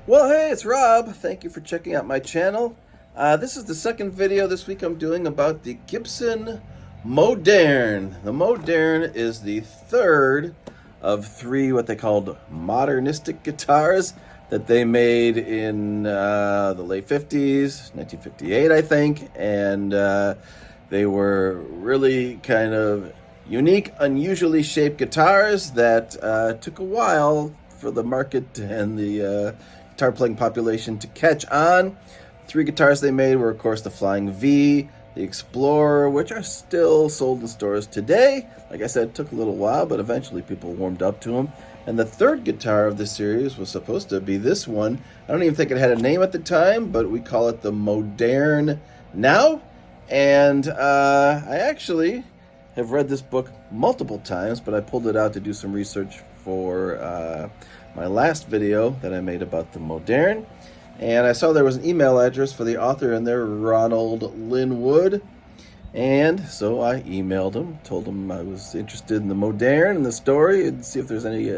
Well, hey, it's Rob. Thank you for checking out my channel. This is the second video this week I'm doing about the Gibson Moderne. The Moderne is the third of three what they called modernistic guitars that they made in the late 50s, 1958, I think. And they were really kind of unique, unusually shaped guitars that took a while for the market and the guitar playing population to catch on. Three guitars they made were, of course, the Flying V, the Explorer, which are still sold in stores today. Like I said, it took a little while, but eventually people warmed up to them. And the third guitar of the series was supposed to be this one. I don't even think it had a name at the time, but we call it the Moderne now. And I actually have read this book multiple times, but I pulled it out to do some research for my last video that I made about the Moderne. And I saw there was an email address for the author in there, Ronald Linwood. And so I emailed him, told him I was interested in the Moderne and the story, and see if there's any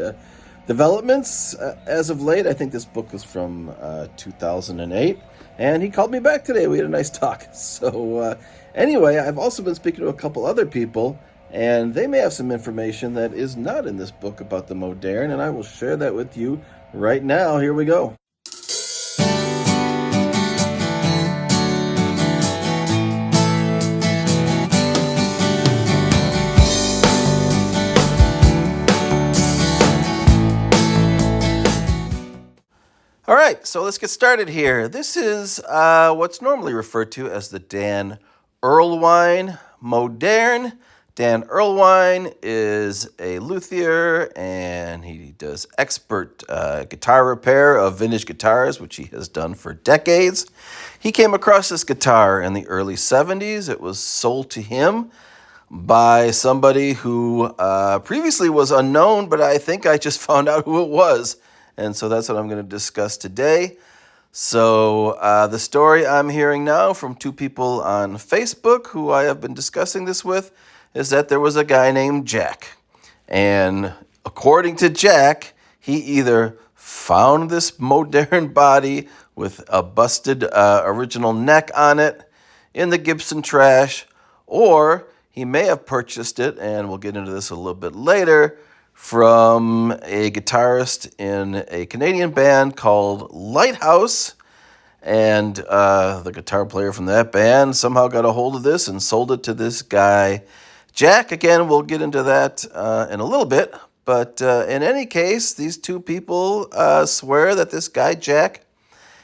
developments as of late. I think this book was from 2008. And he called me back today. We had a nice talk. So anyway, I've also been speaking to a couple other people, and they may have some information that is not in this book about the Moderne, and I will share that with you right now. Here we go. All right, so let's get started here. This is what's normally referred to as the Dan Erlewine Moderne. Dan Erlewine is a luthier, and he does expert guitar repair of vintage guitars, which he has done for decades. He came across this guitar in the early 70s. It was sold to him by somebody who previously was unknown, but I think I just found out who it was. And so that's what I'm going to discuss today. So the story I'm hearing now from two people on Facebook who I have been discussing this with is that there was a guy named Jack. And according to Jack, he either found this Moderne body with a busted original neck on it in the Gibson trash, or he may have purchased it, and we'll get into this a little bit later, from a guitarist in a Canadian band called Lighthouse. And the guitar player from that band somehow got a hold of this and sold it to this guy, Jack. Again, we'll get into that in a little bit. But in any case, these two people swear that this guy, Jack,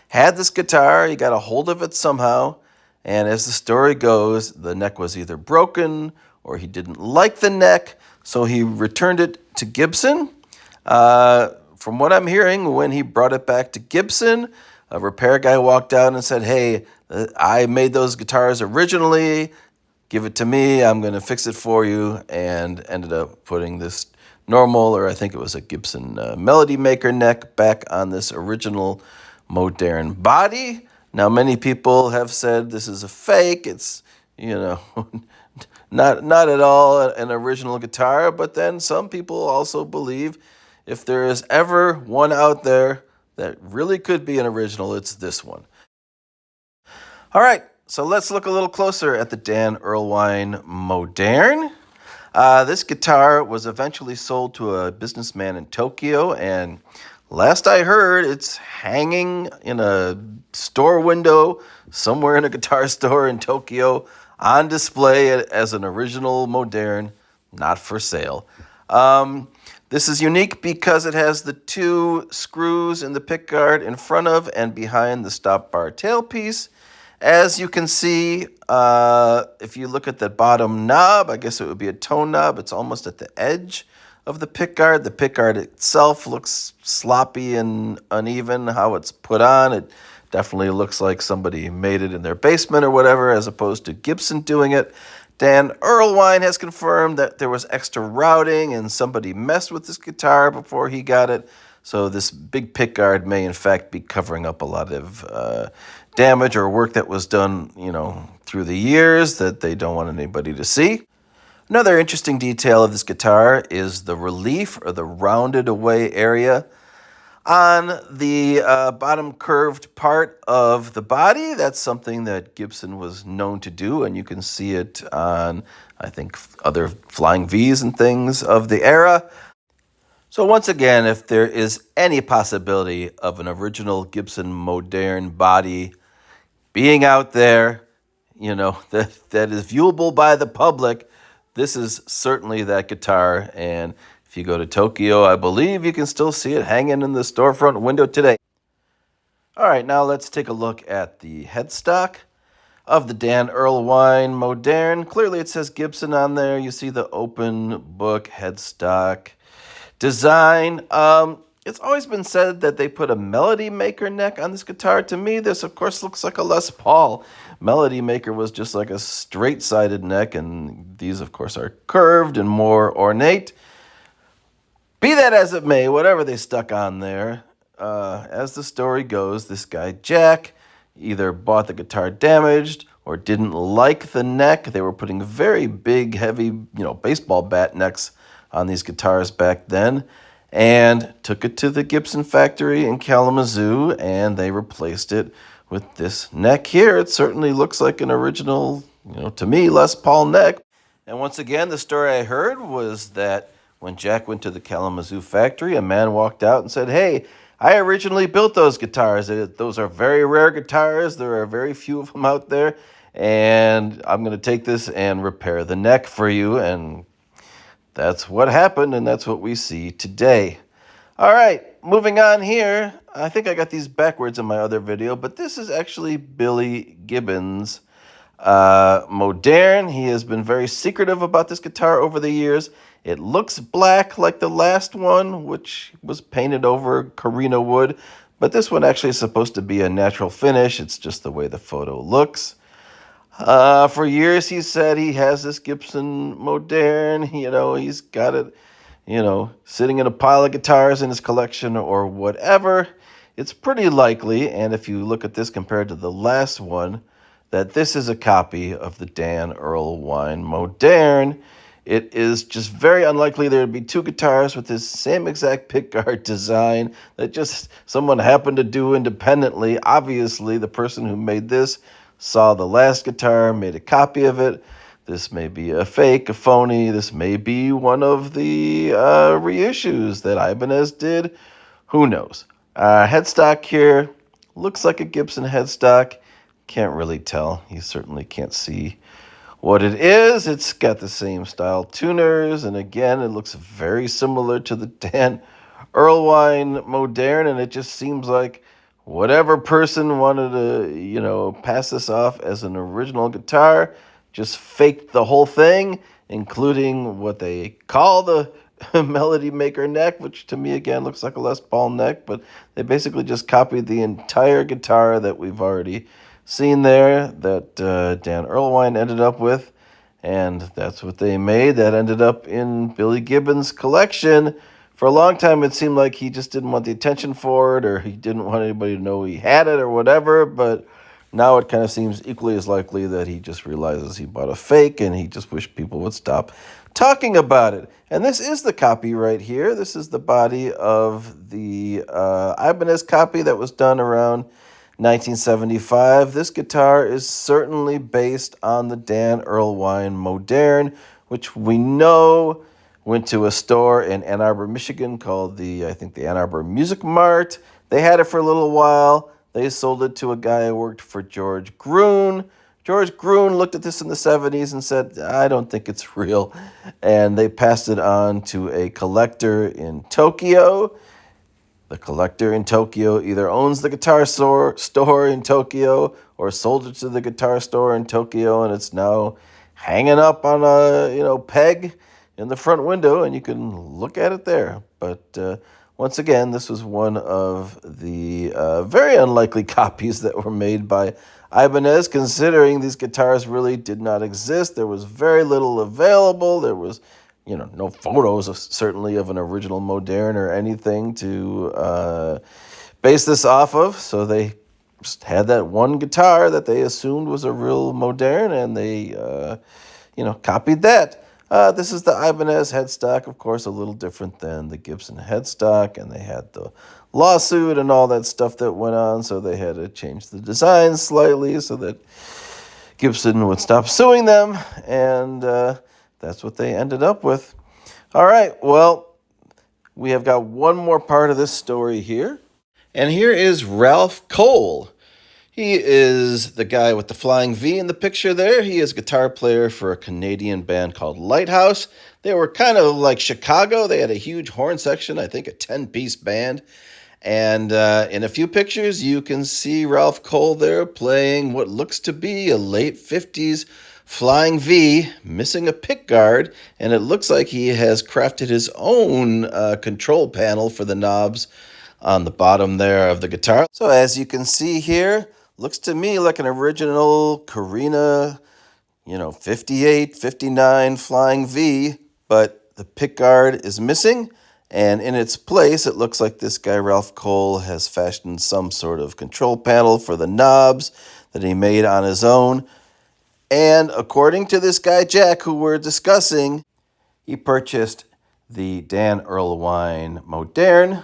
had this guitar. He got a hold of it somehow. And as the story goes, the neck was either broken or he didn't like the neck. So he returned it to Gibson. From what I'm hearing, when he brought it back to Gibson, a repair guy walked out and said, "Hey, I made those guitars originally. Give it to me. I'm going to fix it for you." And ended up putting this normal, or I think it was a Gibson Melody Maker neck, back on this original Moderne body. Now, many people have said this is a fake. It's, not at all an original guitar, but then some people also believe if there is ever one out there that really could be an original, it's this one. All right, so let's look a little closer at the Dan Erlewine Moderne. This guitar was eventually sold to a businessman in Tokyo, and last I heard, it's hanging in a store window somewhere in a guitar store in Tokyo, on display as an original Moderne, not for sale. This is unique because it has the two screws in the pickguard in front of and behind the stop bar tailpiece. As you can see, if you look at the bottom knob, I guess it would be a tone knob. It's almost at the edge of the pickguard. The pickguard itself looks sloppy and uneven how it's put on. It definitely looks like somebody made it in their basement or whatever, as opposed to Gibson doing it. Dan Erlewine has confirmed that there was extra routing and somebody messed with this guitar before he got it. So this big pickguard may in fact be covering up a lot of damage or work that was done, through the years that they don't want anybody to see. Another interesting detail of this guitar is the relief, or the rounded away area On the bottom curved part of the body, that's something that Gibson was known to do, and you can see it on, I think, other Flying V's and things of the era. So once again, if there is any possibility of an original Gibson Moderne body being out there, that is viewable by the public, this is certainly that guitar. And if you go to Tokyo, I believe you can still see it hanging in the storefront window today. All right, now let's take a look at the headstock of the Dan Erlewine Moderne. Clearly it says Gibson on there. You see the open book headstock design. It's always been said that they put a Melody Maker neck on this guitar. To me, this, of course, looks like a Les Paul. Melody Maker was just like a straight-sided neck, and these, of course, are curved and more ornate. Be that as it may, whatever they stuck on there, as the story goes, this guy, Jack, either bought the guitar damaged or didn't like the neck. They were putting very big, heavy, baseball bat necks on these guitars back then, and took it to the Gibson factory in Kalamazoo, and they replaced it with this neck here. It certainly looks like an original, to me, Les Paul neck. And once again, the story I heard was that when Jack went to the Kalamazoo factory, a man walked out and said, "Hey, I originally built those guitars. Those are very rare guitars. There are very few of them out there, and I'm going to take this and repair the neck for you." And that's what happened, and that's what we see today. All right, moving on here. I think I got these backwards in my other video, but this is actually Billy Gibbons' Moderne. He has been very secretive about this guitar over the years. It looks black like the last one, which was painted over Carino wood, but this one actually is supposed to be a natural finish. It's just the way the photo looks. For years, he said he has this Gibson Moderne. He's got it, sitting in a pile of guitars in his collection or whatever. It's pretty likely, and if you look at this compared to the last one, that this is a copy of the Dan Erlewine Moderne. It is just very unlikely there would be two guitars with this same exact pickguard design that just someone happened to do independently. Obviously, the person who made this saw the last guitar, made a copy of it. This may be a fake, a phony. This may be one of the reissues that Ibanez did. Who knows? Headstock here looks like a Gibson headstock. Can't really tell. You certainly can't see what it is. It's got the same style tuners, and again, it looks very similar to the Dan Erlewine Moderne, and it just seems like whatever person wanted to, pass this off as an original guitar, just faked the whole thing, including what they call the Melody Maker neck, which to me, again, looks like a Les Paul neck, but they basically just copied the entire guitar that we've already seen there that Dan Erlewine ended up with, and that's what they made. That ended up in Billy Gibbons' collection. For a long time, it seemed like he just didn't want the attention for it, or he didn't want anybody to know he had it or whatever, but now it kind of seems equally as likely that he just realizes he bought a fake, and he just wished people would stop talking about it. And this is the copy right here. This is the body of the Ibanez copy that was done around 1975. This guitar is certainly based on the Dan Erlewine Moderne, which we know went to a store in Ann Arbor, Michigan called I think the Ann Arbor Music Mart. They had it for a little while. They sold it to a guy who worked for George Gruen. George Gruen looked at this in the 70s and said, "I don't think it's real." And they passed it on to a collector in Tokyo. The collector in Tokyo either owns the guitar store in Tokyo or sold it to the guitar store in Tokyo, and it's now hanging up on a peg in the front window, and you can look at it there. But once again, this was one of the very unlikely copies that were made by Ibanez, considering these guitars really did not exist. There was very little available. There was no photos, certainly, of an original Moderne or anything to base this off of. So they just had that one guitar that they assumed was a real Moderne, and they, copied that. This is the Ibanez headstock, of course, a little different than the Gibson headstock, and they had the lawsuit and all that stuff that went on, so they had to change the design slightly so that Gibson would stop suing them, and that's what they ended up with. All right, well, we have got one more part of this story here, and here is Ralph Cole. He is the guy with the flying V in the picture there. He is a guitar player for a Canadian band called Lighthouse. They were kind of like Chicago. They had a huge horn section, I think a 10-piece band. And in a few pictures, you can see Ralph Cole there playing what looks to be a late 50s flying V, missing a pickguard. And it looks like he has crafted his own control panel for the knobs on the bottom there of the guitar. So as you can see here, looks to me like an original Carina, 58, 59 flying V, but the pickguard is missing. And in its place, it looks like this guy, Ralph Cole, has fashioned some sort of control panel for the knobs that he made on his own. And according to this guy, Jack, who we're discussing, he purchased the Dan Erlewine Moderne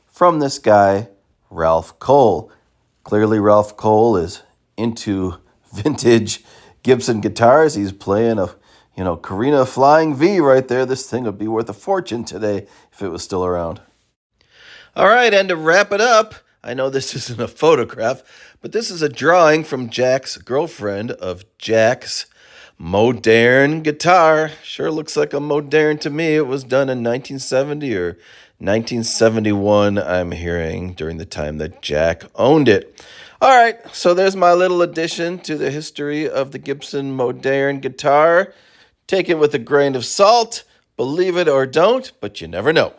from this guy, Ralph Cole. Clearly, Ralph Cole is into vintage Gibson guitars. He's playing a, Carina Flying V right there. This thing would be worth a fortune today if it was still around. All right, and to wrap it up, I know this isn't a photograph, but this is a drawing from Jack's girlfriend of Jack's Moderne guitar. Sure looks like a Moderne to me. It was done in 1970 or 1971, I'm hearing, during the time that Jack owned it. All right, so there's my little addition to the history of the Gibson Moderne guitar. Take it with a grain of salt, believe it or don't, but you never know.